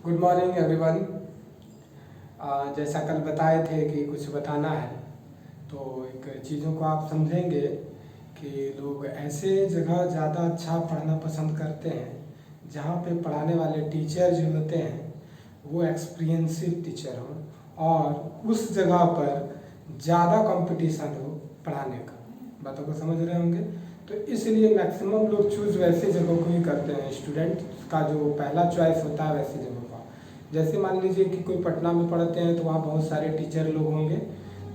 Good morning everyone. जैसा कल बताए थे कि कुछ बताना है, तो एक चीज़ों को आप समझेंगे कि लोग ऐसे जगह ज़्यादा अच्छा पढ़ना पसंद करते हैं जहाँ पे पढ़ाने वाले टीचर जो होते हैं वो एक्सपीरियंसिव टीचर हों और उस जगह पर ज़्यादा कंपटीशन हो पढ़ाने का। बातों को समझ रहे होंगे। तो इसलिए मैक्सिमम लोग चूज़ वैसी जगहों को ही करते हैं। स्टूडेंट का जो पहला चॉइस होता है वैसी जगहों का। जैसे मान लीजिए कि कोई पटना में पढ़ते हैं तो वहाँ बहुत सारे टीचर लोग होंगे,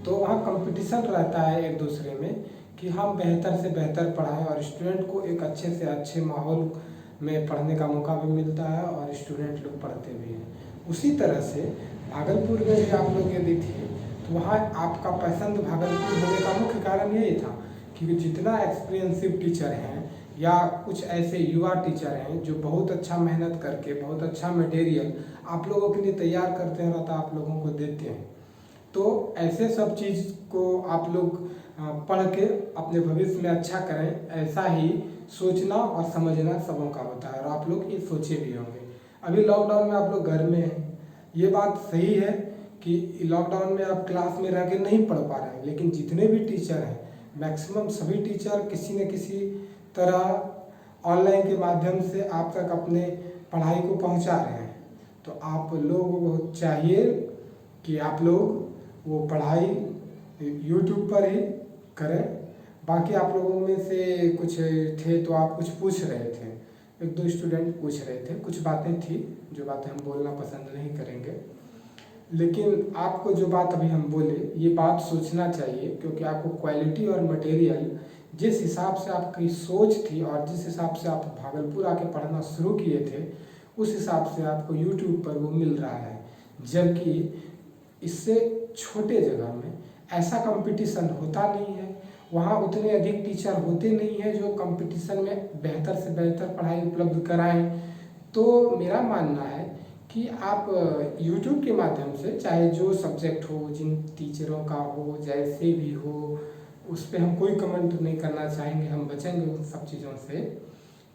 तो वहाँ कंपटीशन रहता है एक दूसरे में कि हम बेहतर से बेहतर पढ़ाएं और स्टूडेंट को एक अच्छे से अच्छे माहौल में पढ़ने का मौका भी मिलता है और स्टूडेंट लोग पढ़ते भी हैं। उसी तरह से भागलपुर में भी आप लोग यदि थे तो वहाँ आपका पसंद भागलपुर होने का मुख्य कारण यही था कि जितना एक्सपीरियंसिव टीचर हैं या कुछ ऐसे युवा टीचर हैं जो बहुत अच्छा मेहनत करके बहुत अच्छा मटेरियल आप लोगों के लिए तैयार करते हैं रहता आप लोगों को देते हैं। तो ऐसे सब चीज़ को आप लोग पढ़ के अपने भविष्य में अच्छा करें, ऐसा ही सोचना और समझना सबों का होता है और आप लोग ये सोचे भी होंगे। अभी लॉकडाउन में आप लोग घर में हैं, ये बात सही है कि लॉकडाउन में आप क्लास में रह के नहीं पढ़ पा रहे हैं, लेकिन जितने भी टीचर हैं मैक्सिमम सभी टीचर किसी न किसी तरह ऑनलाइन के माध्यम से आप तक अपने पढ़ाई को पहुंचा रहे हैं। तो आप लोगों को चाहिए कि आप लोग वो पढ़ाई यूट्यूब पर ही करें। बाकी आप लोगों में से कुछ थे तो आप कुछ पूछ रहे थे, एक दो स्टूडेंट पूछ रहे थे, कुछ बातें थी जो बातें हम बोलना पसंद नहीं करेंगे, लेकिन आपको जो बात अभी हम बोले ये बात सोचना चाहिए क्योंकि आपको क्वालिटी और मटेरियल जिस हिसाब से आपकी सोच थी और जिस हिसाब से आप भागलपुर आके पढ़ना शुरू किए थे उस हिसाब से आपको यूट्यूब पर वो मिल रहा है। जबकि इससे छोटे जगह में ऐसा कंपटीशन होता नहीं है, वहाँ उतने अधिक टीचर होते नहीं हैं जो कंपटीशन में बेहतर से बेहतर पढ़ाई उपलब्ध कराएं। तो मेरा मानना है कि आप YouTube के माध्यम से चाहे जो सब्जेक्ट हो, जिन टीचरों का हो, जैसे भी हो, उस पर हम कोई कमेंट नहीं करना चाहेंगे, हम बचेंगे उन सब चीज़ों से।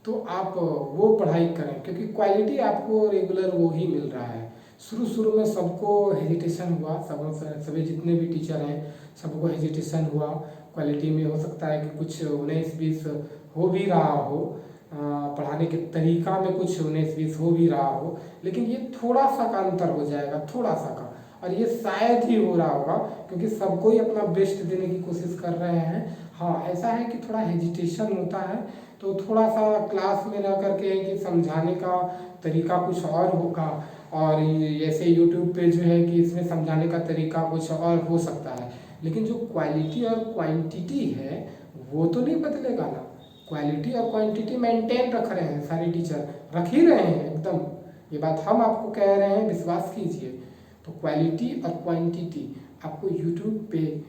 तो आप वो पढ़ाई करें क्योंकि क्वालिटी आपको रेगुलर वो ही मिल रहा है। शुरू शुरू में सबको हेजिटेशन हुआ, सभी जितने भी टीचर हैं सबको हेजिटेशन हुआ क्वालिटी में। हो सकता है कि कुछ 19-20 हो भी रहा हो, पढ़ाने के तरीका में कुछ 19-20 हो भी रहा हो, लेकिन ये थोड़ा सा का अंतर हो जाएगा, थोड़ा सा का। और ये शायद ही हो रहा होगा क्योंकि सबको ही अपना बेस्ट देने की कोशिश कर रहे हैं। हाँ, ऐसा है कि थोड़ा हेजिटेशन होता है, तो थोड़ा सा क्लास में रह करके कि समझाने का तरीका कुछ और होगा और ऐसे यूट्यूब पे जो है कि इसमें समझाने का तरीका कुछ और हो सकता है, लेकिन जो क्वालिटी और क्वांटिटी है वो तो नहीं बदलेगा ना। क्वालिटी और क्वांटिटी मेंटेन रख रहे हैं, सारे टीचर रख ही रहे हैं एकदम। ये बात हम आपको कह रहे हैं, विश्वास कीजिए। तो क्वालिटी और क्वांटिटी आपको यूट्यूब पे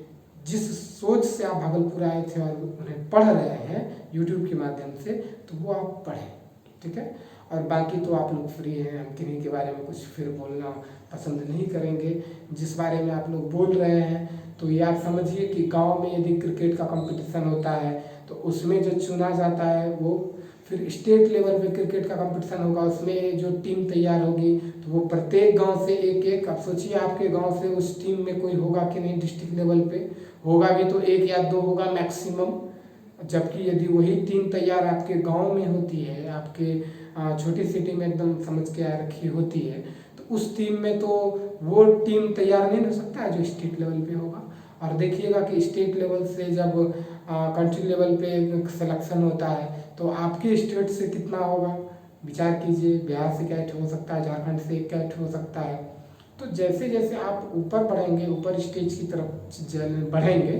जिस सोच से आप भागलपुर आए थे और उन्हें पढ़ रहे हैं यूट्यूब के माध्यम से, तो वो आप पढ़ें, ठीक है। और बाकी तो आप लोग फ्री हैं, हम किन्हीं के बारे में कुछ फिर बोलना पसंद नहीं करेंगे। जिस बारे में आप लोग बोल रहे हैं तो ये आप समझिए कि गांव में यदि क्रिकेट का कंपटीशन होता है तो उसमें जो चुना जाता है वो फिर स्टेट लेवल पे क्रिकेट का कंपटीशन होगा, उसमें जो टीम तैयार होगी तो वो प्रत्येक गांव से एक एक। अब सोचिए आपके गांव से उस टीम में कोई होगा कि नहीं, डिस्ट्रिक्ट लेवल पे होगा भी तो 1 या 2 होगा मैक्सिमम। जबकि यदि वही टीम तैयार आपके गांव में होती है, आपके छोटी सिटी में एकदम समझ के आ रखी होती है, तो उस टीम में तो वो टीम तैयार नहीं हो सकता है जो स्टेट लेवल पे होगा। और देखिएगा कि स्टेट लेवल से जब कंट्री लेवल पे सिलेक्शन होता है तो आपके स्टेट से कितना होगा, विचार कीजिए। बिहार से कैट हो सकता है, झारखंड से एक कैट हो सकता है। तो जैसे जैसे आप ऊपर बढ़ेंगे, ऊपर स्टेज की तरफ बढ़ेंगे,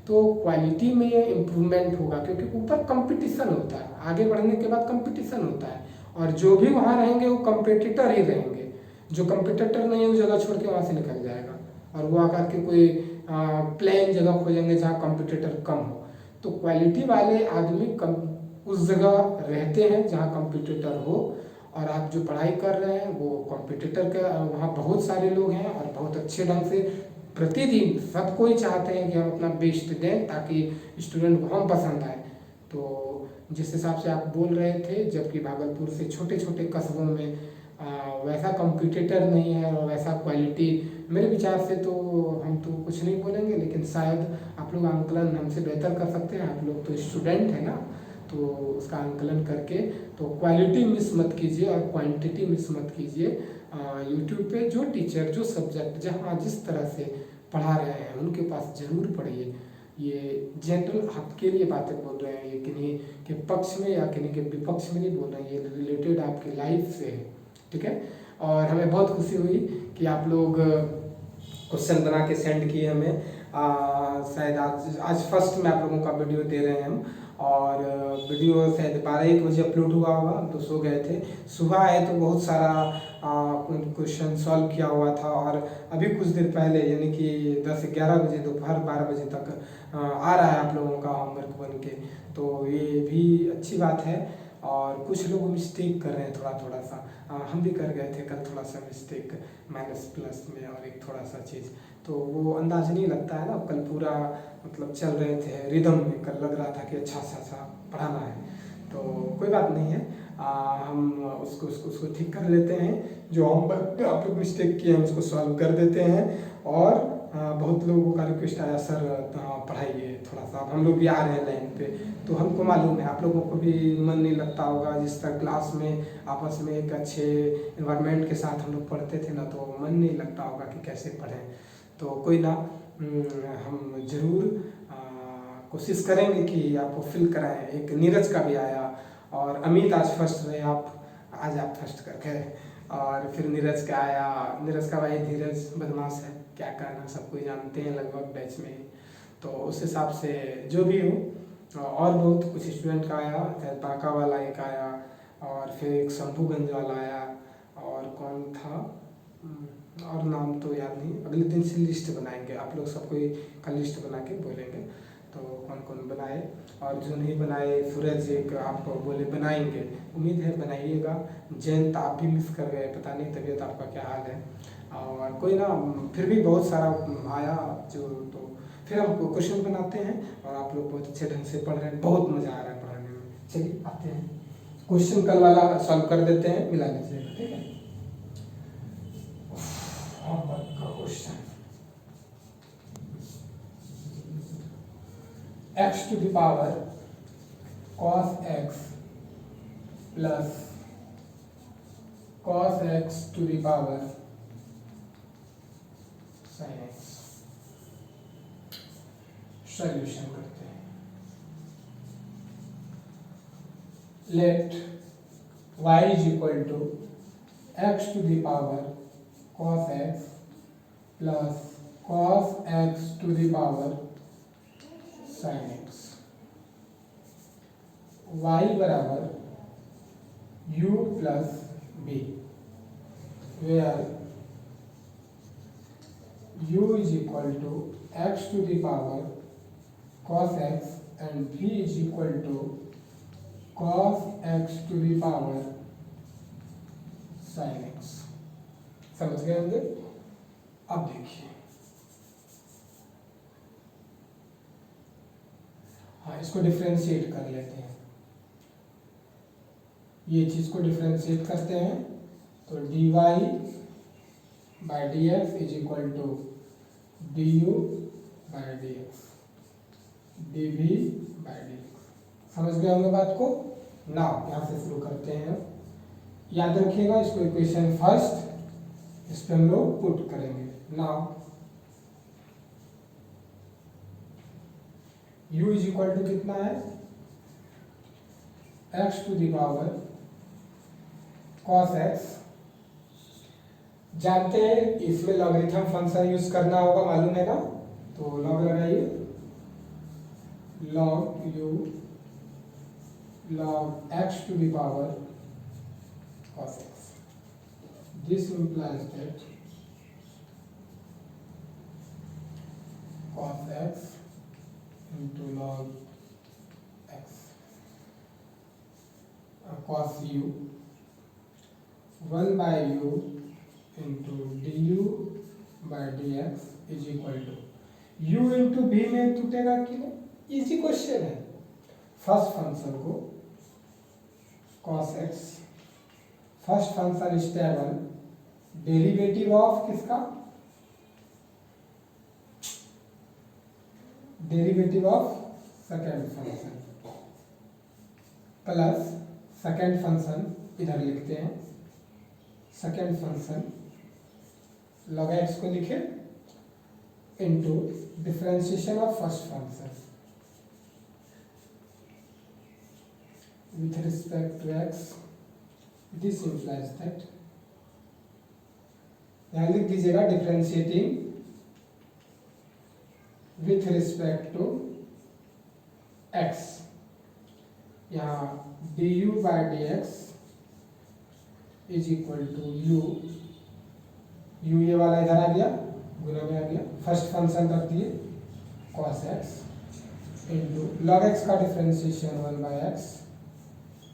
तो क्वालिटी में इम्प्रूवमेंट होगा क्योंकि ऊपर कंपटीशन होता है। आगे बढ़ने के बाद कंपटीशन होता है और जो भी वहाँ रहेंगे वो कंपटीटर ही रहेंगे। जो कंपटीटर नहीं है वो जगह छोड़ के वहाँ से निकल जाएगा और वो आकर के कोई प्लेन जगह खोजेंगे जहाँ कंपटीटर कम हो। तो क्वालिटी वाले आदमी उस जगह रहते हैं जहाँ कंपटीटर हो, और आप जो पढ़ाई कर रहे हैं वो कॉम्पिटिटर का वहाँ बहुत सारे लोग हैं और बहुत अच्छे ढंग से प्रतिदिन सब कोई चाहते हैं कि हम अपना बेस्ट दें ताकि स्टूडेंट को हम पसंद आए। तो जिस हिसाब से आप बोल रहे थे, जबकि भागलपुर से छोटे छोटे कस्बों में वैसा कॉम्पिटिटर नहीं है और वैसा क्वालिटी मेरे विचार से। तो हम तो कुछ नहीं बोलेंगे, लेकिन शायद आप लोग आंकलन हमसे बेहतर कर सकते हैं। आप लोग तो स्टूडेंट हैं ना, तो उसका आंकलन करके तो क्वालिटी मिस मत कीजिए और क्वांटिटी मिस मत कीजिए। यूट्यूब पे जो टीचर जो सब्जेक्ट जहाँ जिस तरह से पढ़ा रहे हैं उनके पास ज़रूर पढ़िए। ये जनरल आपके लिए बातें बोल रहे हैं, ये किन्हीं के पक्ष में या किन्हीं के विपक्ष में नहीं बोल रहे हैं, ये रिलेटेड आपकी लाइफ से है, ठीक है। और हमें बहुत खुशी हुई कि आप लोग क्वेश्चन बना के सेंड किए हमें। शायद आज फर्स्ट में आप लोगों का वीडियो दे रहे हैं हम, और वीडियो शायद 12-1 बजे अपलोड हुआ होगा, हम तो सो गए थे। सुबह आए तो बहुत सारा क्वेश्चन सॉल्व किया हुआ था, और अभी कुछ देर पहले यानी कि 10-11 बजे दोपहर 12 बजे तक आ रहा है आप लोगों का होमवर्क बन के। तो ये भी अच्छी बात है। और कुछ लोग मिस्टेक कर रहे हैं थोड़ा थोड़ा सा, हम भी कर गए थे कल थोड़ा सा मिस्टेक माइनस प्लस में, और एक थोड़ा सा चीज़ तो वो अंदाज नहीं लगता है ना। कल पूरा मतलब चल रहे थे रिदम में, कल लग रहा था कि अच्छा सा पढ़ाना है, तो कोई बात नहीं है। हम उसको ठीक कर लेते हैं। जो होमवर्क आप लोग मिस्टेक किए हैं उसको सॉल्व कर देते हैं। और बहुत लोगों का रिक्वेस्ट आया, सर पढ़ाइए थोड़ा सा, अब हम लोग भी आ रहे हैं लाइन पे। तो हमको मालूम है आप लोगों को भी मन नहीं लगता होगा। जिस तरह क्लास में आपस में एक अच्छे इन्वायरमेंट के साथ हम लोग पढ़ते थे ना, तो मन नहीं लगता होगा कि कैसे पढ़ें। तो कोई ना, हम ज़रूर कोशिश करेंगे कि आपको फिल कराएं। एक नीरज का भी आया, और अमित आज फर्स्ट रहे, आज आप फर्स्ट कर गए। और फिर नीरज का आया, नीरज का भाई धीरज बदमाश है, क्या कहना, सब कोई जानते हैं लगभग बैच में। तो उस हिसाब से जो भी हो, और बहुत कुछ स्टूडेंट का आया, शायद बांका वाला एक आया, और फिर एक शंभूगंज वाला आया, और कौन था और नाम तो याद नहीं। अगले दिन से लिस्ट बनाएंगे, आप लोग सब कोई का लिस्ट बना के बोलेंगे तो कौन कौन बनाए। और जो नहीं बनाए, सूरज एक आप बोले बनाएंगे, उम्मीद है बनाइएगा। जयंत आप भी मिस कर गए, पता नहीं तबीयत आपका क्या हाल है। और कोई ना, फिर भी बहुत सारा आया जो, तो फिर हम क्वेश्चन बनाते हैं, और आप लोग बहुत अच्छे ढंग से पढ़ रहे हैं, बहुत मज़ा आ रहा है पढ़ाने में। चलिए आते हैं, क्वेश्चन कल वाला सॉल्व कर देते हैं, मिला लीजिएगा, ठीक है। Question x to the power cos x plus cos x to the power sin x। Solution करते हैं। Let y is equal to x to the power cos x plus cos x to the power sin x। y बराबर u plus b, where u is equal to x to the power cos x and b is equal to cos x to the power sin x। समझ गए होंगे। अब देखिए, हाँ, इसको differentiate कर लेते हैं। ये चीज को डिफरेंशिएट करते हैं तो dy by d x is equal to d u by d x, d v by d x. समझ गए होंगे बात को। नाउ यहाँ से शुरू करते हैं। याद रखिएगा इसको, इक्वेशन फर्स्ट, इस पर हम लोग पुट करेंगे। Now u is equal to कितना है, x to the power cos x। जानते हैं इसमें लॉगरिथम फंक्शन यूज करना होगा, मालूम है ना। तो लॉग लगाइए, log u log x to the power cos x। This implies that cos x into log x cos u 1 by u into du by dx is equal to u into b में टूटेगा कि नहीं, easy question है। First function को cos x first function stable, derivative of किसका, derivative of second function plus second function इधर लिखते हैं, सेकेंड फंक्शन log x को लिखे into differentiation of first function with respect to x. This implies that, यहाँ लिख दीजिएगा differentiating with respect to x, यहाँ du by dx is equal to u ये वाला इधर आ गया, गुना में आ गया, फर्स्ट फंक्शन रख दिए cos x into log x का differentiation 1 by x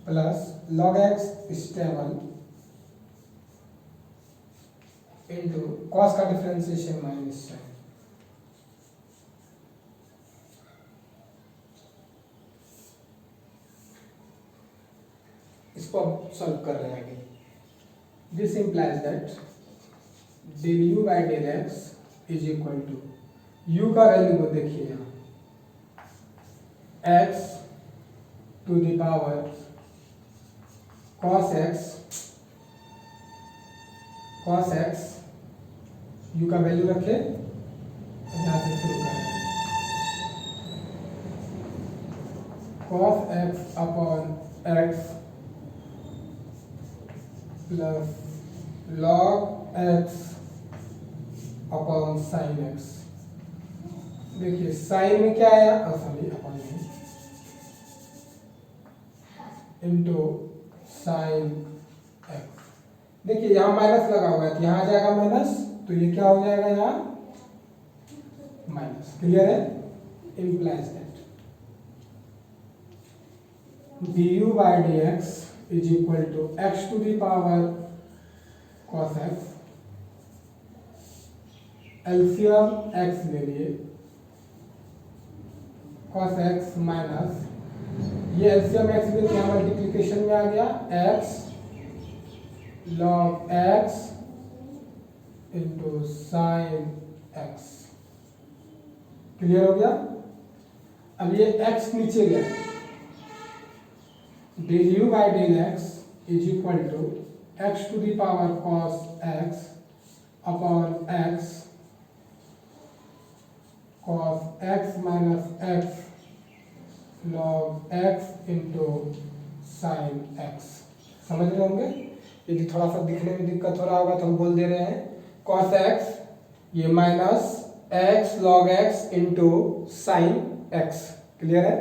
plus log x stable into cos का डिफरेंशिएशन माइनस साइन। इसको अब सॉल्व कर रहे हैं आगे। This implies that del u by del x is equal to, u का वैल्यू को देखिए यहाँ, x to the power cos x, u का वैल्यू रखे, यहाँ से शुरू करें, cos x upon x plus log x upon sine x। देखिए साइन में क्या आया, सॉरी अपॉन नहीं, इंटू साइन x। देखिए यहाँ माइनस लगा हुआ है तो यहाँ आ जाएगा माइनस, तो ये क्या हो जाएगा यहाँ माइनस। क्लियर है, implies that du by dx is equal to x to the power cos x, LCM x ले लिए, cos x माइनस, ये एलसीएम x ले लिया, मल्टीप्लीकेशन में आ गया, x log x into sine x। Clear हो गया। अब ये x नीचे गया, del u by del x is equal to x to the power cos x upon x cos x minus x log x into sine x। समझ रहे होंगे, यदि थोड़ा सा दिखने में दिक्कत हो रहा होगा तो हम बोल दे रहे हैं cos x ये minus x log x into sine x। Clear है।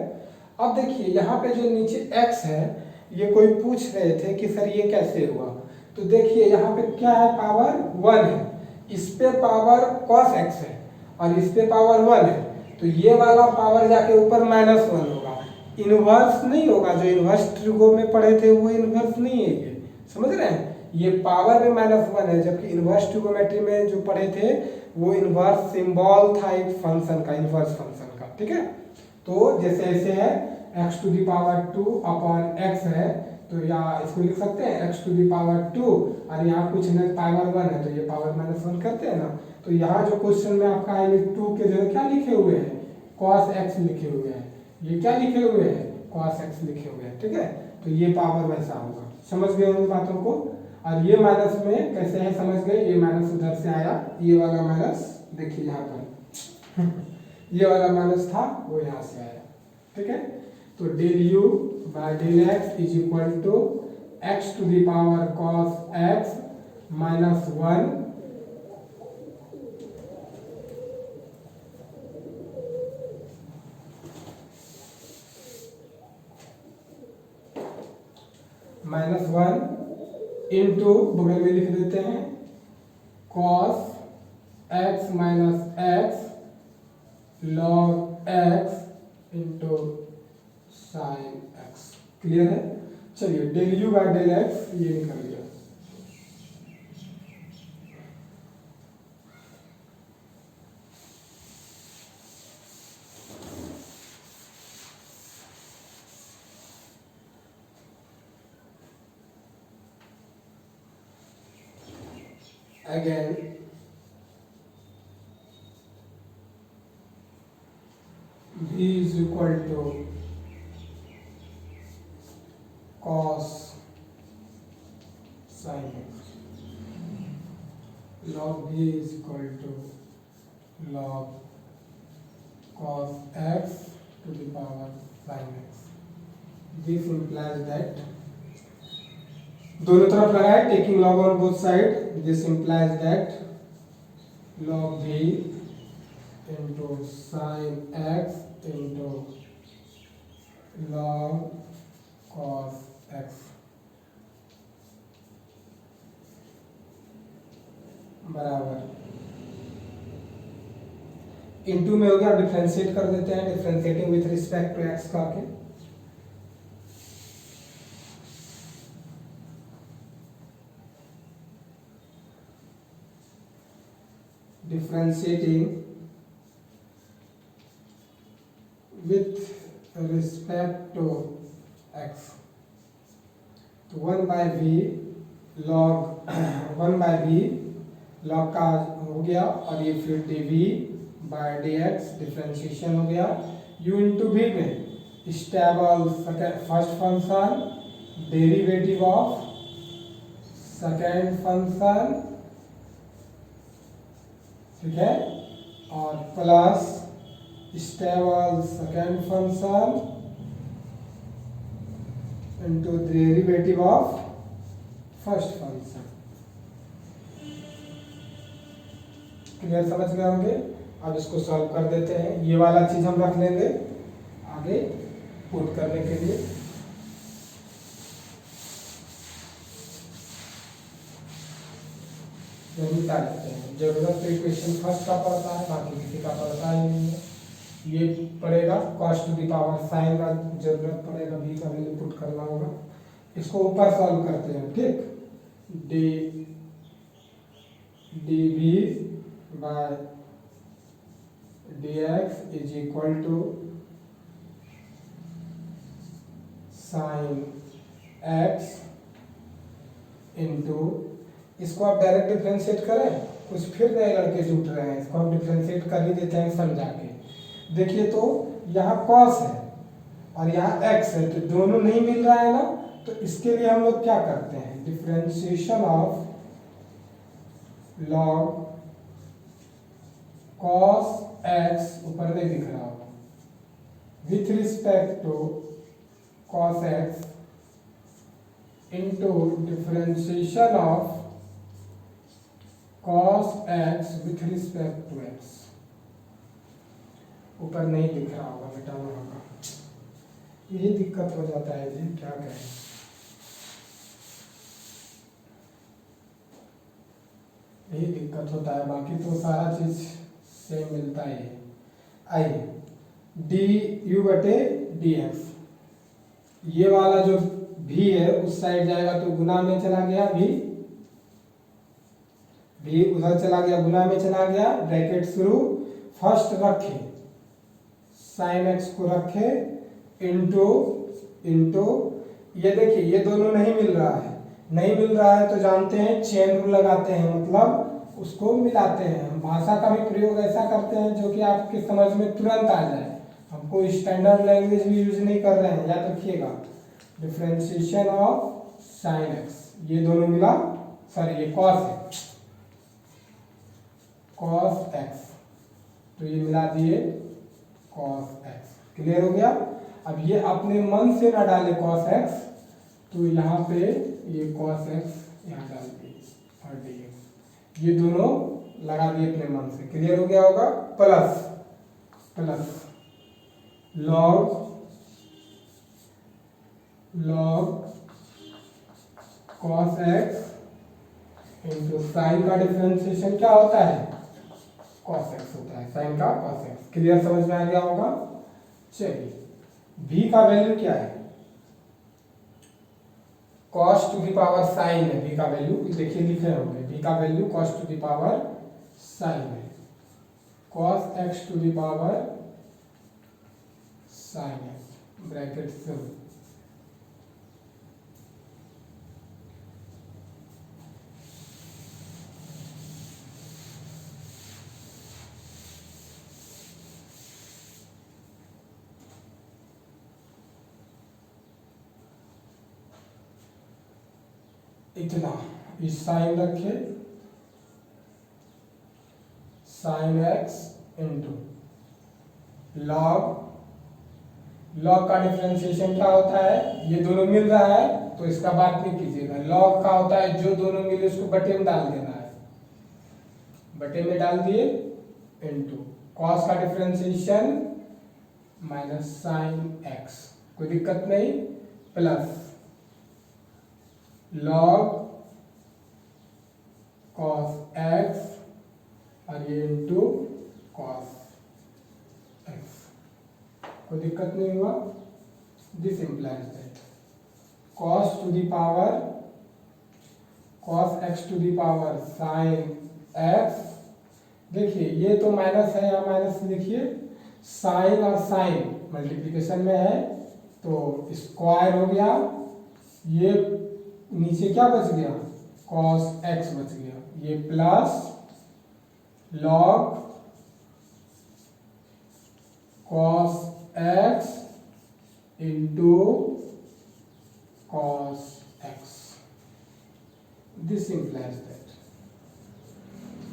अब देखिए यहाँ पे जो नीचे x है, ये कोई पूछ रहे थे कि सर ये कैसे हुआ, तो देखिए यहाँ पे क्या है, पावर 1 है, इस पे पावर cos x है और इस पे पावर 1 है, तो ये वाला पावर जाके ऊपर -1 होगा, इनवर्स नहीं होगा। जो इनवर्स ट्रिगो में पढ़े थे वो इनवर्स नहीं है, ये समझ रहे हैं, ये पावर में -1 है, जबकि इनवर्स ट्रिगोमेट्री में जो पढ़े थे वो इनवर्स सिंबल था एक फंक्शन का, इनवर्स फंक्शन का। ठीक है, तो जैसे ऐसे है x to the power 2 upon x है, तो यहाँ इसको लिख सकते हैं x टू दी पावर 2 और यहाँ कुछ नहीं पावर 1 है, तो ये पावर -1 करते हैं ना। तो यहाँ जो क्वेश्चन में आपका है, ये 2 के जो क्या लिखे हुए हैं, cos x लिखे हुए हैं, ये क्या लिखे हुए हैं, cos x लिखे हुए हैं। ठीक है, तो ये पावर वैसा होगा। समझ गए उन बातों को। और ये माइनस में कैसे है समझ गए, ये माइनस उधर से आया, ये वाला माइनस देखिए यहाँ पर ये वाला माइनस था वो यहाँ से आया। ठीक है, तो del u by del x is equal to x to the power cos x minus 1 into बगल में लिख देते हैं cos x minus x log x into sine x। Clear है। चलिए del u by del x ये निकल गया। Again v is equal to cos sin x, log v is equal to log cos x to the power sin x. This implies that दोनों तरफ लगाए, taking log on both side. This implies that log v into sin x into log cos x बराबर into में हो गया. Differentiate कर देते हैं, differentiating with respect to x का के differentiating with respect to x. तो 1 by v log 1 by v log का हो गया और ये फिर dv by dx डिफ्रेंशिएशन हो गया. u इंटू v में stable first function, derivative of second function, ठीक है, और plus stable second function into derivative of first function. Clear, समझ गए होंगे. अब इसको सॉल्व कर देते हैं. ये वाला चीज हम रख लेंगे आगे पुट करने के लिए. मिटा लेते हैं. जरूरत तो इक्वेशन फर्स्ट का पड़ता है, बाकी किसी का पड़ता ही नहीं है. ये पड़ेगा cos to the power sine का जरूरत पड़ेगा, v का वैल्यू पुट करना होगा. इसको ऊपर सॉल्व करते हैं. ठीक, dv by dx is equal to sine x into, इसको आप डायरेक्ट डिफ्रेंशिएट करें, कुछ फिर नए लड़के जुट रहे हैं, इसको हम डिफ्रेंशिएट कर ही देते हैं समझा के. देखिए तो यहाँ cos है और यहाँ x है, तो दोनों नहीं मिल रहा है ना, तो इसके लिए हम लोग क्या करते हैं, differentiation of log cos x, ऊपर नहीं दिख रहा होगा, with respect to cos x into differentiation of cos x with respect to x. ऊपर नहीं दिख रहा होगा, मिटाना होगा. यही दिक्कत हो जाता है जी, क्या करें. यही दिक्कत होता है, बाकी तो सारा चीज सेम मिलता ही है. आइए डी यू बटे डी एक्स, ये वाला जो भी है उस साइड जाएगा तो गुना में चला गया, भी उधर चला गया, गुना में चला गया, ब्रैकेट शुरू, फर्स्ट रखे साइन एक्स को रखे इंटू इंटू, ये देखिए ये दोनों नहीं मिल रहा है. नहीं मिल रहा है तो जानते हैं चेन रूल लगाते हैं, मतलब उसको मिलाते हैं. हम भाषा का भी प्रयोग ऐसा करते हैं जो कि आपके समझ में तुरंत आ जाए. हमको स्टैंडर्ड लैंग्वेज भी यूज नहीं कर रहे हैं, याद रखिएगा. डिफरेंशिएशन ऑफ साइन एक्स, ये दोनों मिला, सॉरी ये कॉस है, cos x, तो ये मिला दिए cos x. क्लियर हो गया. अब ये अपने मन से ना डाले cos x, तो यहाँ पे ये cos x यहाँ डाल दिए और dx, ये दोनों लगा दिए अपने मन से. क्लियर हो गया होगा. Plus plus log cos x into sign का डिफरेंशिएशन क्या होता है, cos x होता है, साइन का cos x. क्लियर, समझ में आ गया होगा. चलिए v का वैल्यू क्या है, cos to the power sine है. v का वैल्यू देखिए लिखे होंगे, v का value cos to the power sine है, cos x to the power sine है, ब्रैकेट से. इतना, इस साइन रखे, sine x into log, log का डिफरेंशिएशन क्या होता है, ये दोनों मिल रहा है तो इसका बात नहीं कीजिएगा। लॉग का होता है जो दोनों मिले उसको बटे में डाल देना है, बटे में डाल दिए, इंटू कॉस का डिफरेंशिएशन माइनस साइन एक्स, कोई दिक्कत नहीं, प्लस लॉग कॉस एक्स और ये इंटू कॉस एक्स, कोई दिक्कत नहीं हुआ। This implies that cos to the power cos x to the power sin x, देखिए ये तो माइनस है, यहाँ माइनस लिखिए, साइन और साइन मल्टीप्लिकेशन में है तो स्क्वायर हो गया, ये नीचे क्या बच गया, cos x बच गया, ये plus log cos x into cos x, this implies that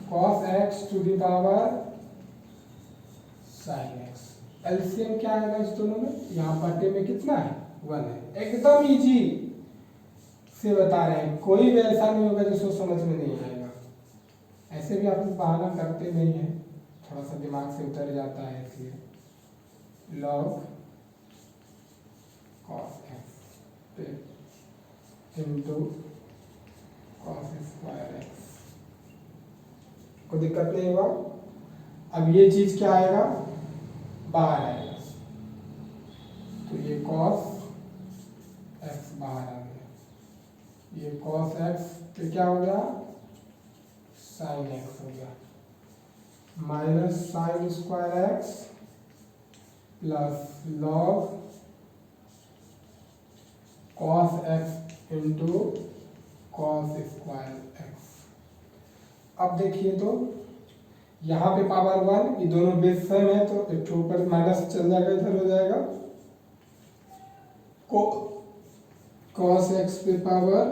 cos x to the power sin x, LCM क्या है इस दोनों में, यहाँ बटे में कितना है, 1 है, एकदम इजी से बता रहे हैं, कोई भी ऐसा नहीं होगा जिसको समझ में नहीं आएगा। ऐसे भी आप लोग बहाना करते नहीं है, थोड़ा सा दिमाग से उतर जाता है, इसलिए log cos x into cos square x, कोई दिक्कत नहीं हुआ। अब ये चीज क्या आएगा, बाहर आएगा, तो ये cos x बाहर आ गया, ये cos x तो क्या हो गया, sin x हो गया, minus sine square x plus log cos x into cos square x. अब देखिए तो यहाँ पे पावर 1, ये दोनों बेस सेम है तो एक ऊपर माइनस चल जाएगा, इधर हो जाएगा, cos x पे power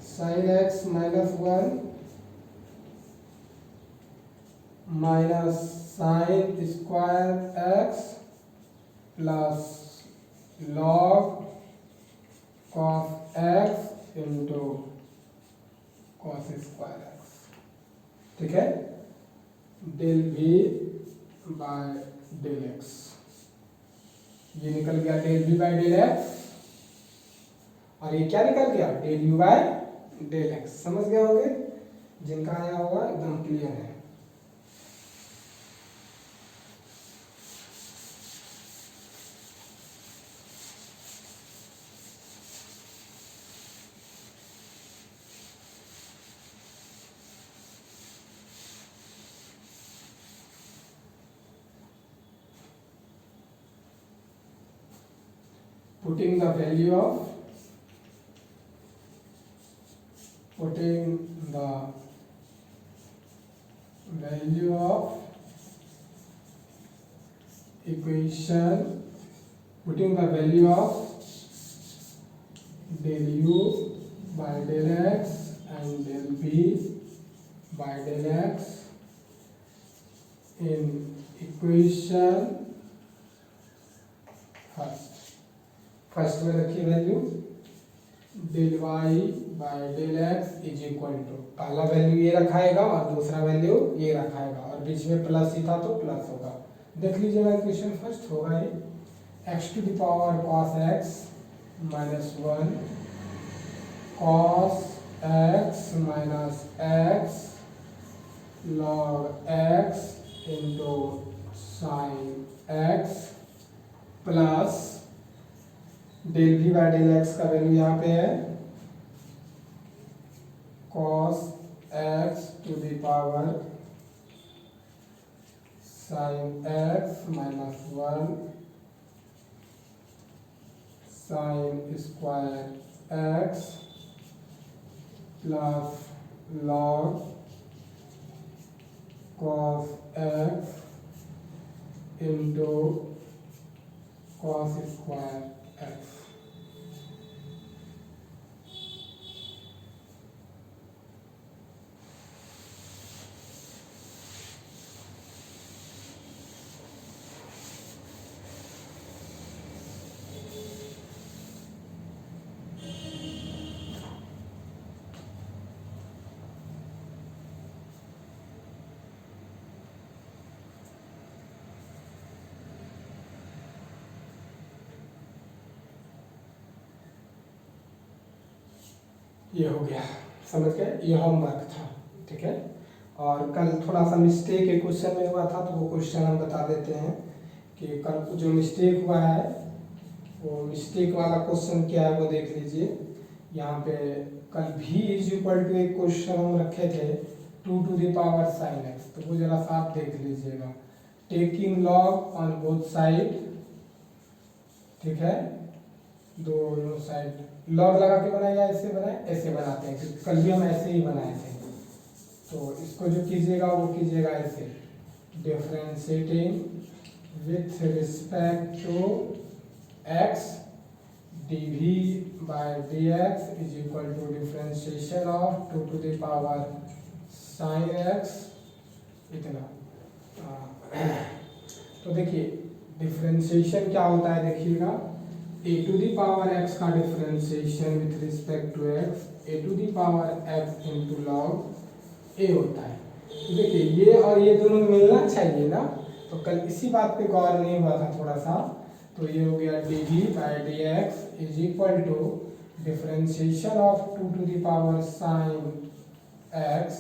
sin x minus 1 minus sine square x plus log cos x into cos square x, ठीक है, del v by del x, ये निकल गया del v by del x, और ये क्या निकल गया, del u by del x. समझ गए होंगे, जिनका आया होगा एकदम क्लियर है। Putting the value of equation, putting the value of del u by del x and del v by del x in equation first में रखिए value del y by del x is equal to, पहला value ये रखाएगा और दूसरा value ये रखाएगा, और बीच में प्लस ही था तो प्लस होगा। देख लीजिएगा इक्वेशन फर्स्ट होगा ये x to the power cos x minus 1 cos x minus x log x into sine x plus del v by del x का वैल्यू यहाँ पे है cos x to the power sin x minus 1 sin square x plus log cos x into cos square x। ये हो गया, समझ गए, ये होमवर्क था, ठीक है। और कल थोड़ा सा मिस्टेक एक क्वेश्चन में हुआ था, तो वो क्वेश्चन हम बता देते हैं कि कल जो मिस्टेक हुआ है, वो मिस्टेक वाला क्वेश्चन क्या है वो देख लीजिए। यहाँ पे कल v इज इक्वल टू एक क्वेश्चन हम रखे थे 2 to the power sine x, तो वो जरा सा आप देख लीजिएगा। Taking log on both side, ठीक है, दोनों साइड लॉग लगा के बनाए या ऐसे बनाए, ऐसे बनाते हैं, क्योंकि कल भी हम ऐसे ही बनाए थे। तो इसको जो कीजिएगा वो कीजिएगा ऐसे, differentiating with respect to x dv by dx is equal to differentiation of 2 to the power sin x इतना। तो देखिए डिफरेंशिएशन क्या होता है, देखिएगा a to the power x का differentiation with respect to x, a to the power x into log a होता है। तो देखिए ये और ये दोनों मिलना चाहिए ना, तो कल इसी बात पे गौर नहीं हुआ था थोड़ा सा। तो ये हो गया dv by d x is equal to differentiation of 2 to the power sine x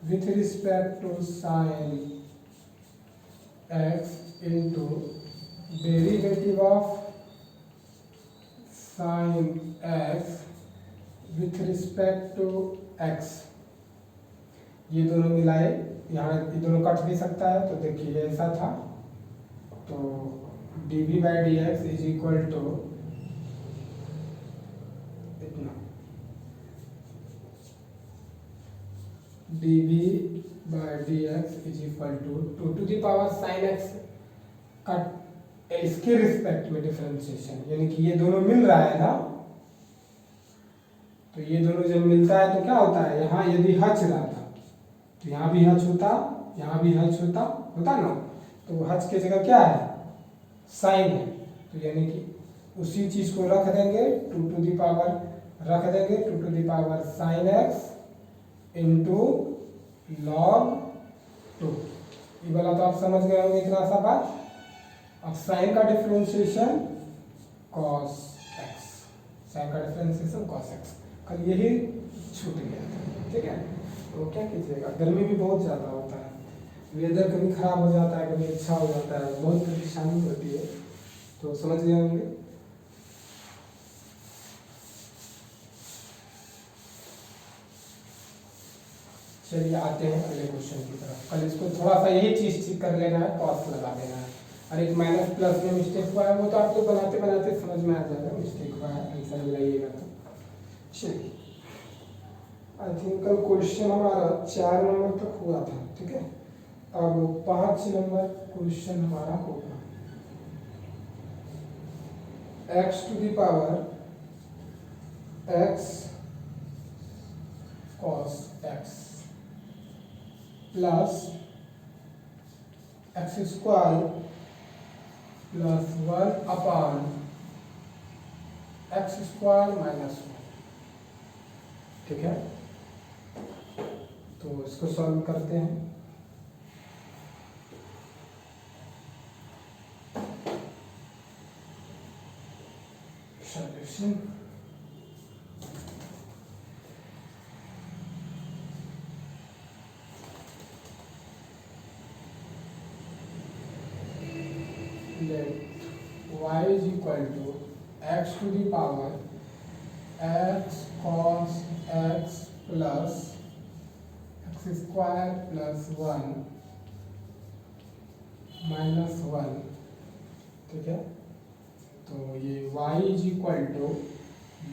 with respect to sine x into derivative of sine x with respect to x। ये दोनों मिलाए, यहाँ ये दोनों कट भी सकता है, तो देखिए ऐसा था। तो dv by d x is equal to इतना, dv by d x is equal to 2 to the power sine x का इसके रिस्पेक्ट में डिफरेंशिएशन, यानी कि ये दोनों मिल रहा है ना। तो ये दोनों जब मिलता है तो क्या होता है, यहाँ यदि हच रहता तो यहाँ भी हच होता, यहाँ भी हच होता ना, तो हच की जगह क्या है, साइन है। तो यानी कि उसी चीज को रख देंगे, 2 टू दी पावर रख देंगे 2 to the power sine x into log 2। ये वाला तो आप समझ गए होंगे इतना सा बात। अब साइन का डिफरेंशिएशन कॉस एक्स, साइन का डिफरेंशिएशन कॉस एक्स, कल यही छूट गया था, ठीक है। तो क्या कीजिएगा, गर्मी भी बहुत ज़्यादा होता है, वेदर कभी खराब हो जाता है, कभी अच्छा हो जाता है, बहुत परेशानी होती है, तो समझ गए होंगे। चलिए आते हैं अगले क्वेश्चन की तरफ। कल इसको थोड़ा सा यही चीज ठीक कर लेना है, कॉस लगा देना है, और एक माइनस प्लस में मिस्टेक हुआ है वो तो आप लोग बनाते बनाते समझ में आ जाएगा, मिस्टेक हुआ है आंसर मिलाइएगा। तो चलिए आई थिंक कल क्वेश्चन हमारा 4 नंबर तक हुआ था, ठीक है। अब 5 नंबर क्वेश्चन हमारा होगा, x to the power x cos x plus x square plus 1 upon x square minus 1, ठीक है। तो इसको सॉल्व करते हैं। Solution let y is equal to x to the power x cos x plus x square plus 1 minus 1, ठीक है। तो ये y is equal to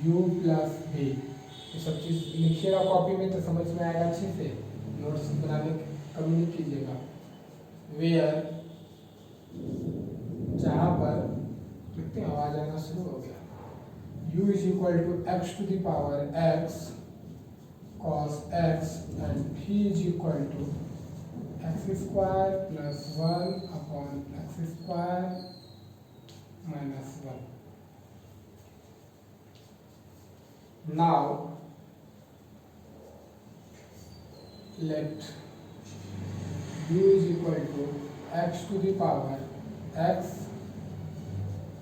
u plus v, ये सब चीज़ लिखिएगा कॉपी में तो समझ में आएगा अच्छे से, नोट्स बनाने कमी नहीं कीजिएगा। वेयर जहाँ पर लिखते हैं आवाज आना शुरू हो गया, u is equal to x to the power x cos x and v is equal to x square plus 1 upon x square minus 1। Now let u is equal to x to the power x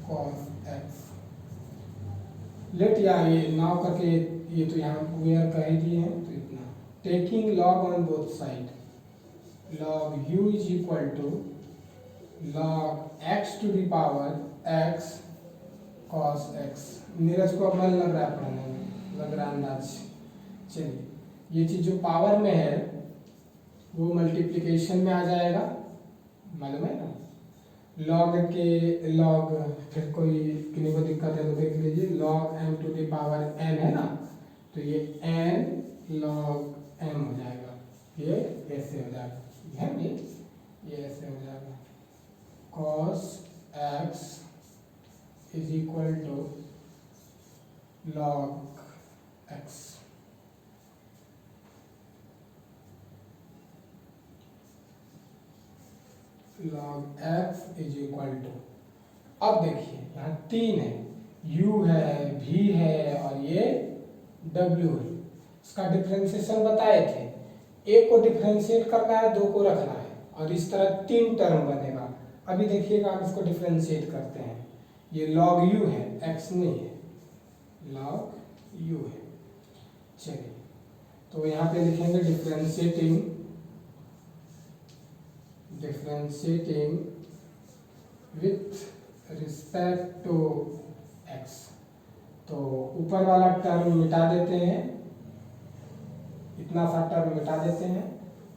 cos x। Let या ये नाव करके ये तो यहाँ where कर ही दिए हैं, तो इतना taking log on both side, log u is equal to log x to the power x cos x. Neeraj को अब मन लग रहा है पढ़ने में, लग रहा है अंदाज। चलिए, ये चीज़ जो पावर में है वो मल्टीप्लिकेशन में आ जाएगा, मालूम है ना। लॉग के लॉग, फिर कोई किसी को दिक्कत है तो देख लीजिए, log m to the power n है ना, तो ये n लॉग m हो जाएगा, ये ऐसे हो जाएगा, है नहीं, ये ऐसे हो जाएगा cos x is equal to log x। Log x is equal to, अब देखिए यहाँ 3 है, u है, v है और ये w है। इसका डिफरेंशिएशन बताए थे, एक को डिफरेंशिएट करना है, दो को रखना है, और इस तरह 3 टर्म बनेगा। अभी देखिएगा हम इसको डिफरेंशिएट करते हैं। ये log u है, x नहीं है, log u है। चलिए, तो यहाँ पे लिखेंगे differentiating with respect to x। तो ऊपर वाला टर्म मिटा देते हैं, इतना सा टर्म मिटा देते हैं,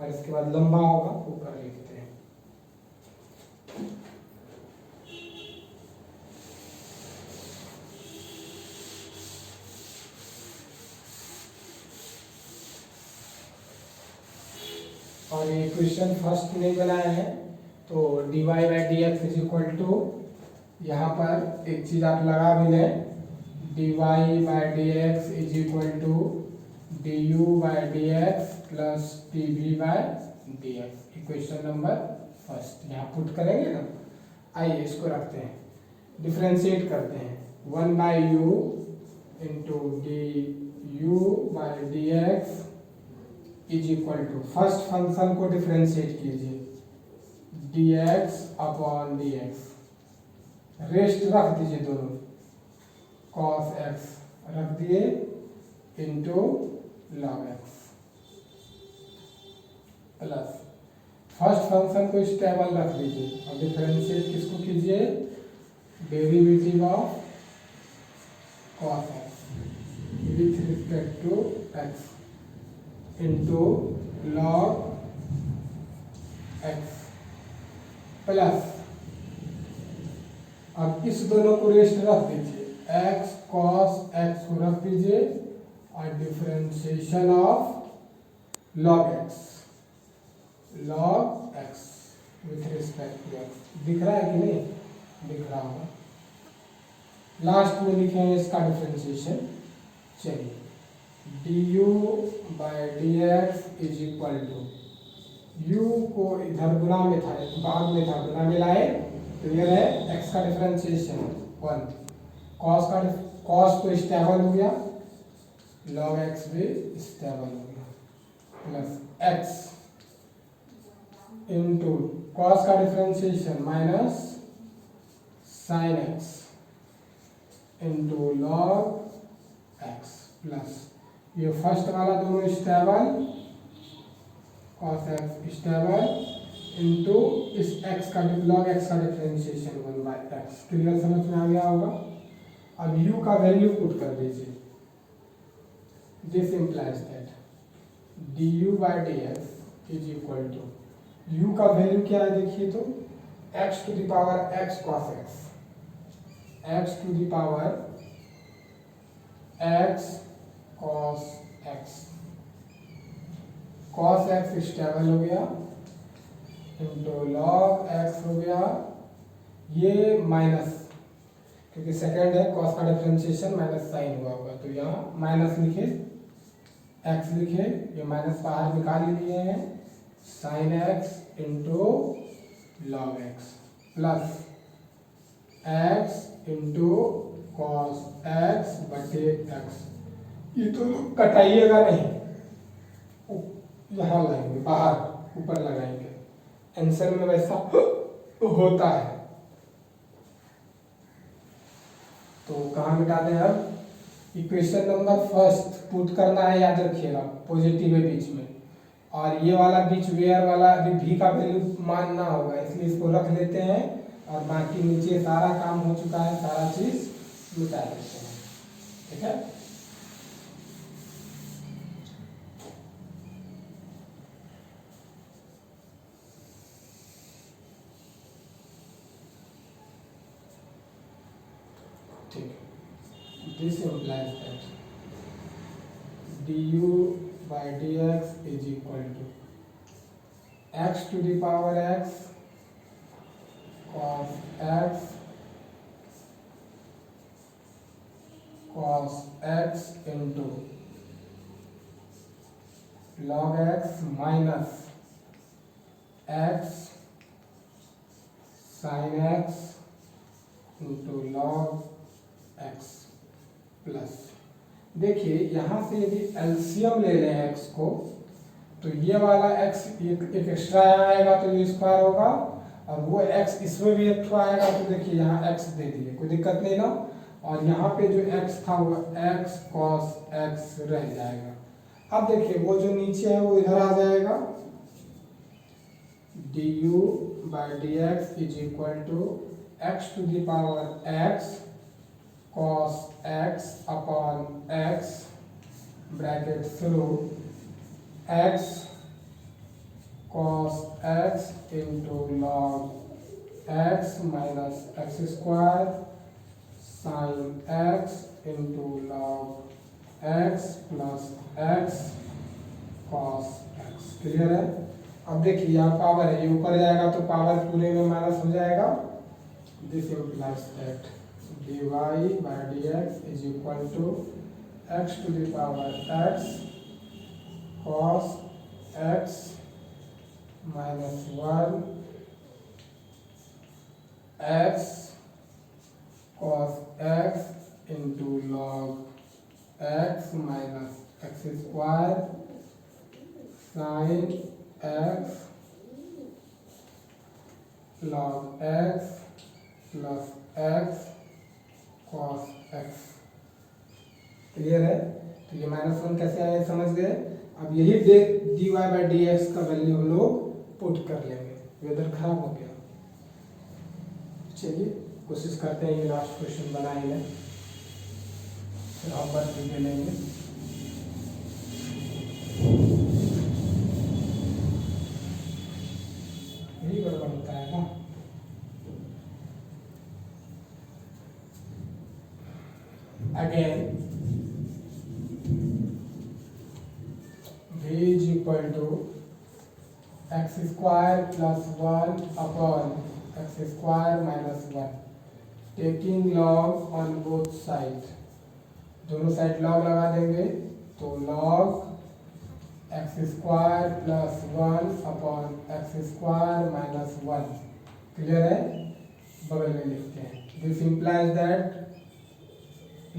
और इसके बाद लंबा होगा ऊपर लिखते हैं। और ये क्वेश्चन फर्स्ट नहीं बनाया है, तो dy by d x is equal to, यहाँ पर एक चीज आप लगा भी लें, dy by d x is equal to du by d x plus dv by d x. Equation number first यहाँ पुट करेंगे ना। आइए इसको रखते हैं, डिफ्रेंशिएट करते हैं, 1 by u into d u by d x is equal to, first function को डिफ्रेंशिएट कीजिए, dx अपॉन dx, रेस्ट रख दीजिए दोनों, cos x रख दिए into log x, plus first function को स्टेबल रख दीजिए और डिफरेंशिएट किसको कीजिए, derivative of cos x with respect to x into log x, plus अब इस दोनों को रेस्ट रख दीजिए, x cos x को रख दीजिए और differentiation of log x with respect to x। दिख रहा है कि नहीं, दिख रहा होगा। लास्ट में लिखेंगे इसका डिफरेंशिएशन। चलिए, du by d x is equal to, u को इधर गुना में था, बाद में था, गुना में लाए तो ये है x का डिफरेंशिएशन 1, cos तो स्टेबल हो गया, log x भी स्टेबल हो गया, प्लस x इंटू cos का differentiation minus sin x into log x, plus ये फर्स्ट वाला दोनों stable, cos x stable into इस x का log x का डिफरेंशिएशन 1 बाई x। क्लियर, समझ में आ गया होगा। अब u का वैल्यू पुट कर दीजिए, this implies that du by d x is equal to, u का वैल्यू क्या है देखिए तो, x to the power x cos x, x to the power x cos x, cos x stable हो गया into log x हो गया, ये माइनस, क्योंकि सेकंड है, cos का डिफरेंशिएशन माइनस साइन हुआ होगा, तो यहाँ माइनस लिखे, x लिखे, ये माइनस बाहर निकाल ही लिए हैं, sin x into log x, plus x into cos x बटे x। ये तो कटाइएगा नहीं, यहाँ लाएंगे, बाहर ऊपर लगाएंगे, आंसर में वैसा होता है। तो कहाँ मिटा दें अब, इक्वेशन नंबर फर्स्ट पुट करना है, याद रखिएगा, पॉजिटिव है बीच में, और ये वाला बीच वेयर वाला अभी भी का वैल्यू मानना होगा, इसलिए इसको रख लेते हैं और बाकी नीचे सारा काम हो चुका है, सारा चीज मिटा देते हैं। ठीक है, ठीक, this implies that du by dx is equal to x to the power x cos x into log x minus x sin x into log x plus, देखिए यहाँ से यदि एलसीएम ले लें x को, तो ये वाला x एक एक्स्ट्रा आएगा तो ये स्क्वायर होगा, और वो x इसमें भी एक आएगा तो देखिए यहाँ x दे दिए, कोई दिक्कत नहीं ना, और यहाँ पे जो x था वो x cos x रह जाएगा। अब देखिए वो जो नीचे है वो इधर आ जाएगा, du by dx is equal to x to the power x cos x upon x bracket through x cos x into log x minus x square sin x into log x plus x cos x। Clear है? अब देखिए यहाँ power है, ये ऊपर जाएगा तो power पूरे में माइनस हो जाएगा। This implies that dy by dx is equal to x to the power x cos x minus 1 x cos x into log x minus x square sin x log x plus x cos x। Clear है? तो ये -1 कैसे आया समझ गए। अब यही dy by d x का वैल्यू हम लोग पुट कर लेंगे। वेदर खराब हो गया, चलिए कोशिश करते हैं ये लास्ट क्वेश्चन बनाएंगे, फिर हम वर्क भी ले लेंगे। यही गड़बड़ होता है ना। Again, v is equal to x square plus 1 upon x square minus 1, taking log on both sides। दोनों साइड log लगा देंगे तो log x square plus 1 upon x square minus 1। Clear है? बगल में लिखते हैं। This implies that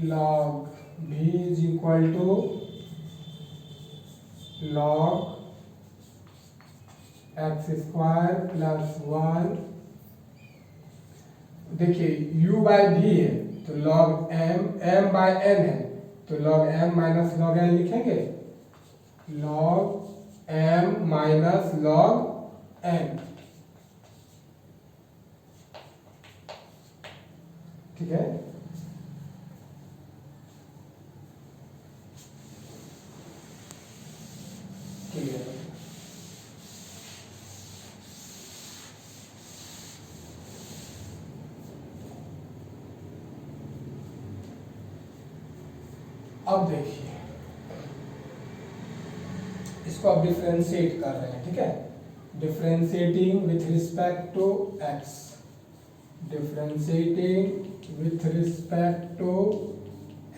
log v is equal to log x square plus 1। देखिए u बाय v है तो log m बाय n है तो log m minus log n लिखेंगे, log m minus log n। ठीक है, क्लियर है। अब देखिए इसको अब डिफरेंशिएट कर रहे हैं। ठीक है, differentiating with respect to x, differentiating with respect to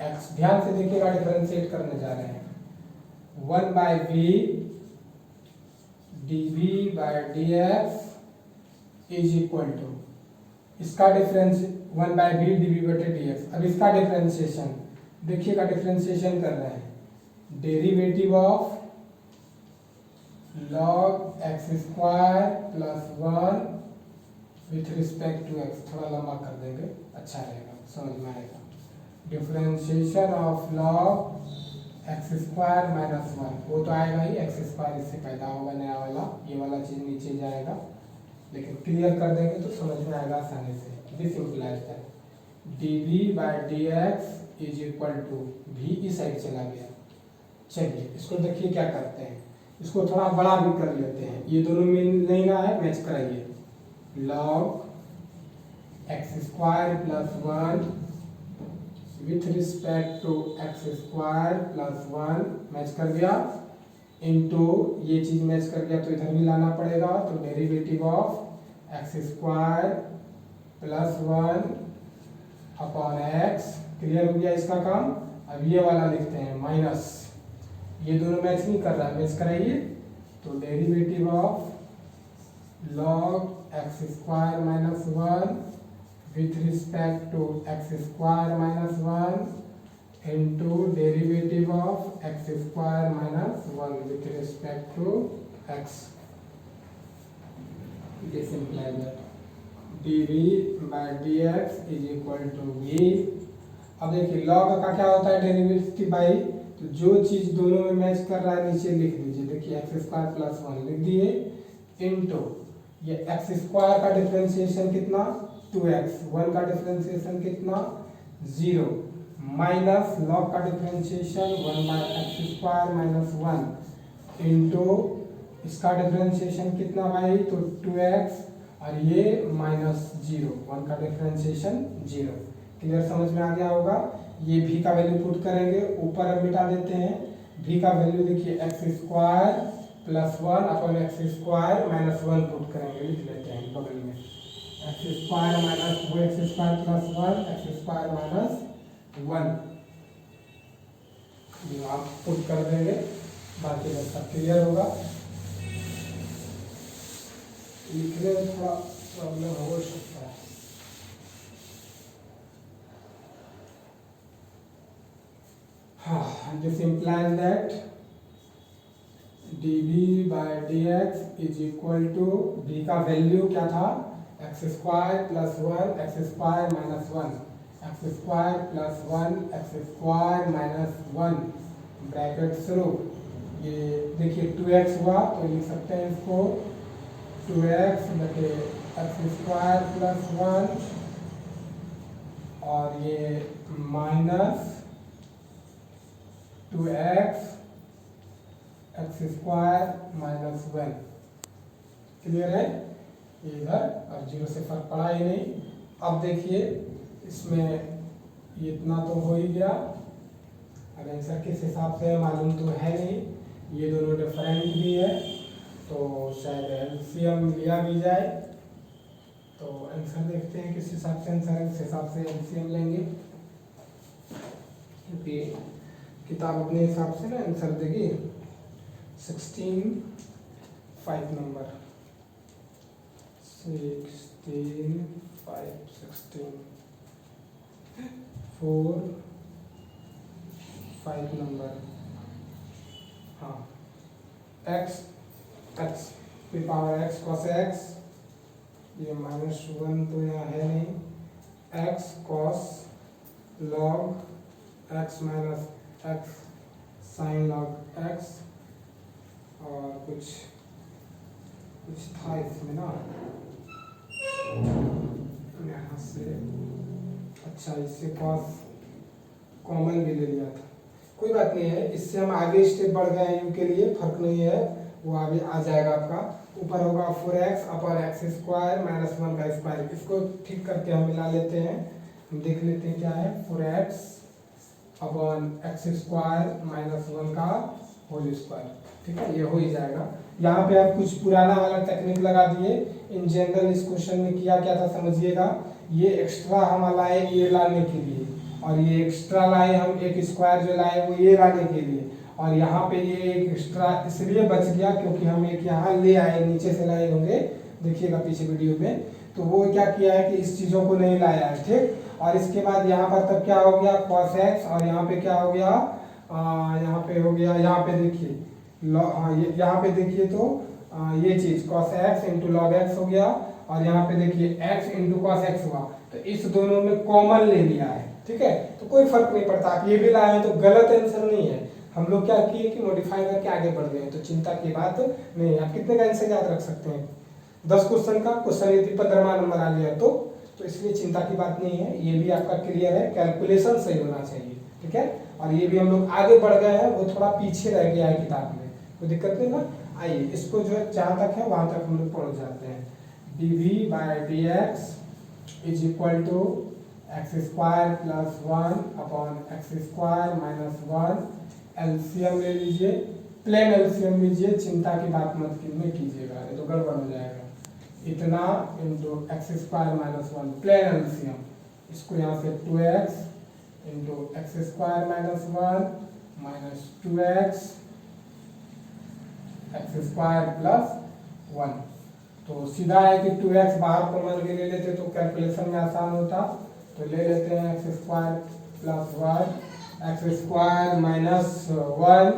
x। ध्यान से देखिएगा, डिफरेंशिएट करने जा रहे हैं। 1 by v dv by dx is equal to, इसका डिफरेंस 1 बाई v dv बटे dx। अब इसका डिफरेंशिएशन देखिएगा, डिफरेंशिएशन कर रहे हैं, derivative of log x square plus 1 with respect to x। थोड़ा लंबा कर देंगे, अच्छा रहेगा, समझ में आएगा। Differentiation of log x square minus one, वो तो आएगा ही, एक्स स्क्वायर इससे पैदा होगा नया वाला, ये वाला चीज नीचे जाएगा, लेकिन क्लियर कर देंगे तो समझ में आएगा आसानी से। This implies that d v by d x is equal to, भी इस साइड चला गया। चलिए इसको देखिए क्या करते हैं, इसको थोड़ा बड़ा भी कर लेते हैं, ये दोनों में लेना है, मैच कराइए। Log x square plus one with respect to x square plus one, match कर गया, इनटू ये चीज मैच कर गया तो इधर भी लाना पड़ेगा, तो derivative of x square plus one upon x, clear हो गया इसका काम। अब ये वाला लिखते हैं माइनस, ये दोनों मैच नहीं कर रहा है, मैच कराइए, तो derivative of log x square minus one with respect to x square minus 1 into derivative of x square minus 1 with respect to x. This implies that dv by dx is equal to v. अब देखिए log का क्या होता है derivative by, तो जो चीज दोनों में मैच कर रहा है नीचे लिख दीजिए, देखिए एक्स स्क्वायर प्लस वन लिख दिए, इनटू ये एक्स स्क्वायर का डिफरेंशिएशन कितना 2x, 1 का डिफरेंशिएशन कितना 0, माइनस लॉग का differentiation 1 by x square minus 1 into इसका डिफरेंशिएशन कितना भाई, तो 2x और ये माइनस 0, 1 का डिफरेंशिएशन 0। क्लियर, समझ में आ गया होगा। ये v का वैल्यू पुट करेंगे, ऊपर अब मिटा देते हैं, v का वैल्यू देखिए x square plus one upon x square minus one put करेंगे, लिख लेते हैं बगल में, एक्स स्क्वायर माइनस वो x square plus one x square minus one, ये आप पुट कर देंगे, बाकी बस सब क्लियर होगा। लिखने में थोड़ा प्रॉब्लम हो सकता है। हाँ, this implies that dv by dx is equal to, v का वैल्यू क्या था, x square plus one x square minus one, x square plus one x square minus one, bracket शुरू, ये देखिए 2x हुआ तो लिख सकते हैं इसको 2x बटे एक्स स्क्वायर प्लस वन, और ये minus 2x x square minus one, clear है इधर, और जीरो से फर्क पड़ा ही नहीं। अब देखिए इसमें ये इतना तो हो ही गया, अब आंसर किस हिसाब से मालूम तो है नहीं, ये दोनों डिफरेंट भी है, तो शायद एलसीएम लिया भी जाए, तो आंसर देखते हैं किस हिसाब से आंसर है, उस हिसाब से एलसीएम लेंगे, क्योंकि किताब अपने हिसाब से ना आंसर देगी। 16 5 नंबर 16 5 16 4 5 नंबर, हाँ x पे पावर x cos x, ये माइनस वन तो यहाँ है नहीं, x cos log x minus x sine log x, और कुछ था इसमें ना यहाँ से, अच्छा इससे कॉस कॉमन भी ले लिया था, कोई बात नहीं है, इससे हम आगे स्टेप बढ़ गए हैं, के लिए फर्क नहीं है, वो आगे आ जाएगा आपका। ऊपर होगा 4x upon x square minus one का स्क्वायर, इसको ठीक करके हम मिला लेते हैं, हम देख लेते हैं क्या है, 4x upon x square minus one का होल स्क्वायर, ठीक है, ये हो ही जाएगा। यहाँ पे आप कुछ पुराना वाला टेक्निक लगा दिए, इन जनरल इस क्वेश्चन में किया क्या था समझिएगा, ये एक्स्ट्रा हम लाए ये लाने के लिए, और ये एक्स्ट्रा लाए हम एक स्क्वायर जो लाए वो ये लाने के लिए, और यहाँ पे ये एक एक्स्ट्रा इसलिए बच गया क्योंकि हम एक यहाँ ले आए, नीचे से लाए होंगे, देखिएगा पीछे वीडियो में, तो वो क्या किया है कि इस चीज़ों को नहीं लाया है, ठीक। और इसके बाद यहाँ पर तब क्या हो गया cos x, और यहाँ पे क्या हो गया, यहाँ पे हो गया, यहाँ पे देखिए यहाँ पे देखिए तो ये चीज cos x into log x हो गया, और यहाँ पे देखिए x इंटू कॉस एक्स हुआ, तो इस दोनों में कॉमन ले लिया है, ठीक है, तो कोई फर्क नहीं पड़ता। आप ये भी लाए हैं तो गलत आंसर नहीं है, हम लोग क्या किए कि मॉडिफाई करके आगे बढ़ गए, तो चिंता की बात नहीं। आप कितने का आंसर याद रख सकते हैं? 10 क्वेश्चन का, क्वेश्चन यदि 15वां नंबर आ गया तो इसलिए चिंता की बात नहीं है। ये भी आपका क्लियर है, कैलकुलेशन सही होना चाहिए, ठीक है। और ये भी हम लोग आगे बढ़ गए हैं, वो थोड़ा पीछे रह गया है किताब में, कोई दिक्कत नहीं ना। आइए इसको जो है जहाँ तक है वहाँ तक हम लोग पहुँच जाते हैं। dv/dx is equal to x square plus 1/x² minus 1। LCM ले लीजिए, प्लेन एलसीएम लीजिए, चिंता की बात मत कीजिएगा, ये तो गड़बड़ हो जाएगा। इतना into x² minus 1 plane LCM, इसको यहाँ से 2x into x² minus 1 minus 2x x² plus 1। तो सीधा है कि 2x बाहर कॉमन के ले लेते तो कैलकुलेशन में आसान होता, तो ले लेते हैं x² plus 1, x² minus 1,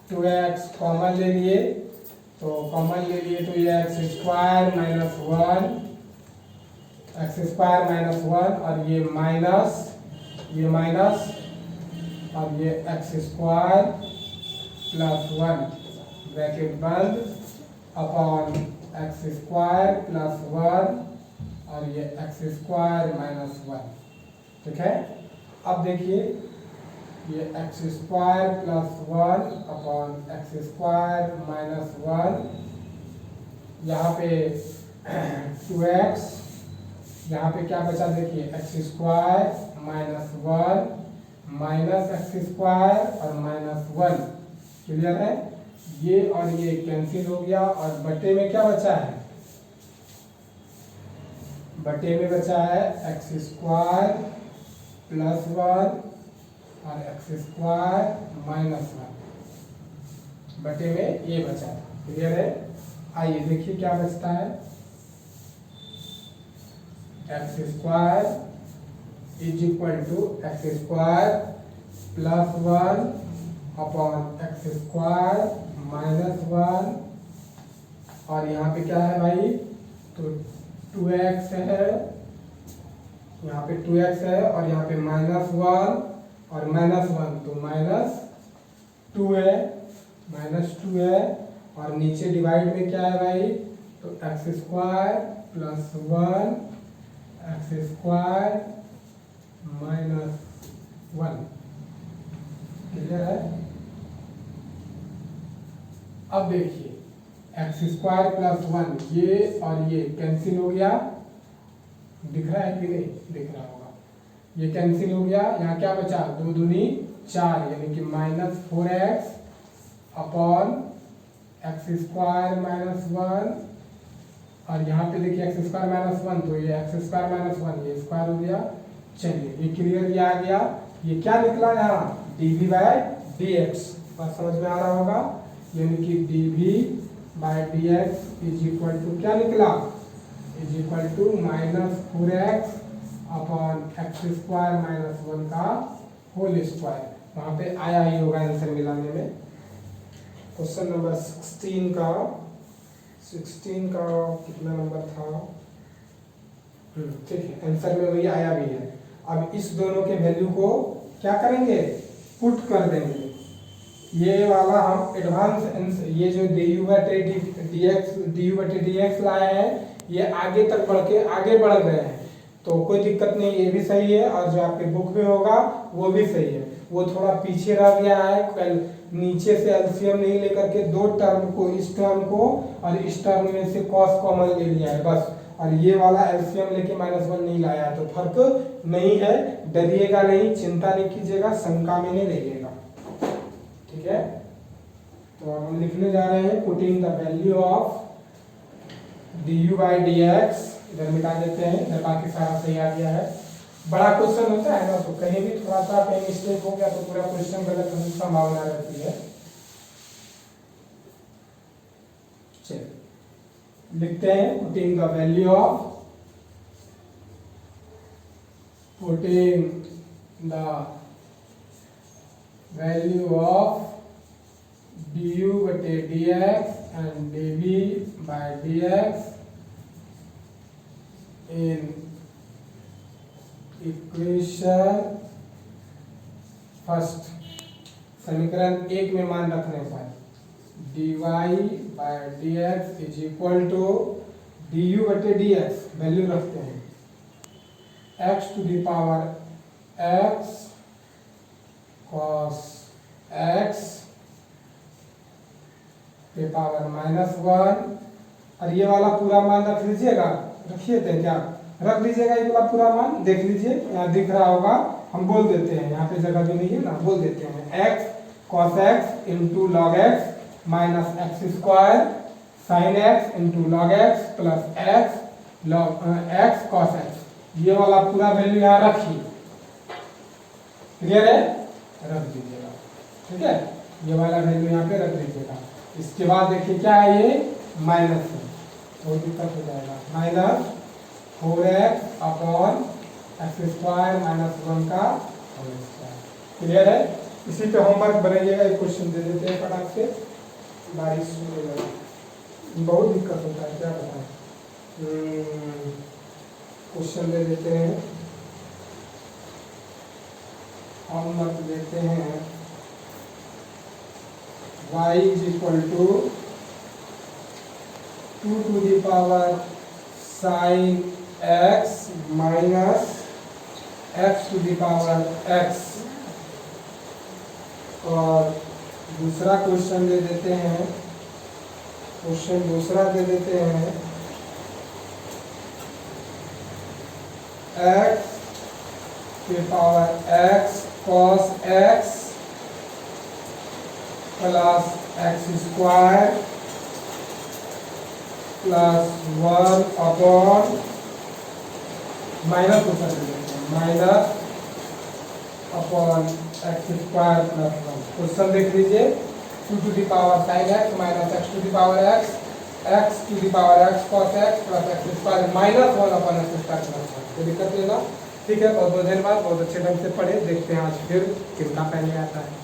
2x common ले लिए, तो कॉमन ले लिए तो ये x² माइनस 1, x² माइनस 1 और ये माइनस और ये x² प्लस 1 ब्रैकेट बंद अपॉन x² प्लस 1 और ये x² माइनस 1, ठीक है। अब देखिए ये x² plus 1 upon x² minus 1, यहाँ पे 2x, यहाँ पे क्या बचा देखिए x² माइनस 1 माइनस x² और माइनस 1, क्लियर है। ये और ये कैंसिल हो गया और बटे में क्या बचा है? बटे में बचा है x² प्लस 1 और x² माइनस 1, बटे में ये बचा था, क्लियर है। आइए देखिए क्या बचता है, x² is equal to x² plus 1 upon x² minus 1 और यहाँ पे क्या है भाई, तो 2x है, यहाँ पे 2x है और यहाँ पे माइनस 1 और माइनस 1 तो माइनस 2 है और नीचे डिवाइड में क्या है भाई, तो x² plus 1 x² minus 1, clear है। अब देखिए x² प्लस 1 ये और ये कैंसिल हो गया, दिख रहा है कि नहीं, दिख रहा होगा, ये कैंसिल हो गया। यहाँ क्या बचा, 2 दूनी 4 यानी कि minus 4x upon x² minus 1 और यहाँ पे देखिए x² माइनस 1 तो ये x² माइनस 1 ये स्क्वायर हो गया। चलिए ये क्लियर, ये आ गया। ये क्या निकला यहाँ, dv/dx, बात समझ में आ रहा होगा, यानी कि dv/dx इज इक्वल टू क्या निकला, is equal to minus 4x upon x² minus 1 का होल स्क्वायर। वहाँ पे आया ही होगा आंसर मिलाने में। क्वेश्चन नंबर 16 का कितना नंबर था, ठीक है, आंसर में वही आया भी है। अब इस दोनों के वैल्यू को क्या करेंगे, पुट कर देंगे। ये वाला हम एडवांस, ये जो du/dx लाए हैं ये आगे तक आगे बढ़ गए हैं, तो कोई दिक्कत नहीं, ये भी सही है और जो आपके बुक में होगा वो भी सही है। वो थोड़ा पीछे रह गया है, नीचे से एलसीएम नहीं लेकर के 2 टर्म को, इस टर्म को और इस टर्म में से कॉस कॉमन ले लिया है बस, और ये वाला एलसीएम लेके -1 नहीं लाया, तो फर्क नहीं है। डरिएगा नहीं, चिंता नहीं कीजिएगा, शंका में नहीं रहिएगा, ठीक है। तो अब हम लिखने जा रहे हैं, putting the value of du/dx, इधर मिटा देते हैं, इधर बाकी सारा सही आ गया है। बड़ा क्वेश्चन होता है ना, तो कहीं भी थोड़ा सा कहीं मिस्टेक हो गया तो पूरा क्वेश्चन गलत होने की संभावना रहती है। चलिए लिखते हैं, putting the value of du/dx and dv/dx in equation equation first समीकरण 1 में मान रखने पर dy/dx is equal to du/dx value रखते हैं x to the power x cos x के पावर -1 और ये वाला पूरा मान रख लीजिएगा। रखिए थे क्या, रख लीजिएगा ये वाला पूरा मान। देख लीजिए यहाँ दिख रहा होगा, हम बोल देते हैं, यहाँ पे जगह भी नहीं है ना, बोल देते हैं x cos x into log x minus x square sine x into log x plus x log x cos x। ये वाला पूरा वैल्यू यहाँ रखिए। क्लियर है, रख दीजिएगा। ठीक है, ये वाला वैल्यू यहाँ पे रख दीजिएगा। इसके बाद देखिए क्या है, ये माइनस है, बहुत दिक्कत हो जाएगा। -4x अपॉन एक्स स्क्वायर -1 का होल स्क्वायर। क्लियर है, इसी पे होमवर्क बनाइएगा। एक क्वेश्चन दे देते हैं फटाक से, बारिश होने लगा, बहुत दिक्कत होता है, क्या बताएं। क्वेश्चन दे देते हैं, होमवर्क देते हैं। y is equal to 2 to the power sine x minus x to the power x। और दूसरा क्वेश्चन दे देते हैं, क्वेश्चन दूसरा दे देते हैं x के power x cos x plus x square plus 1 upon minus minus upon x square plus 1। Question देख लीजिए, 2 to the power sine x minus x to the power x, x to the power x cos x plus x square minus 1 upon x square plus 1। कोई दिक्कत नहीं ना। ठीक है, बहुत बहुत धन्यवाद, बहुत अच्छे ढंग से पढ़े। देखते हैं आज फिर कितना पहले आता है।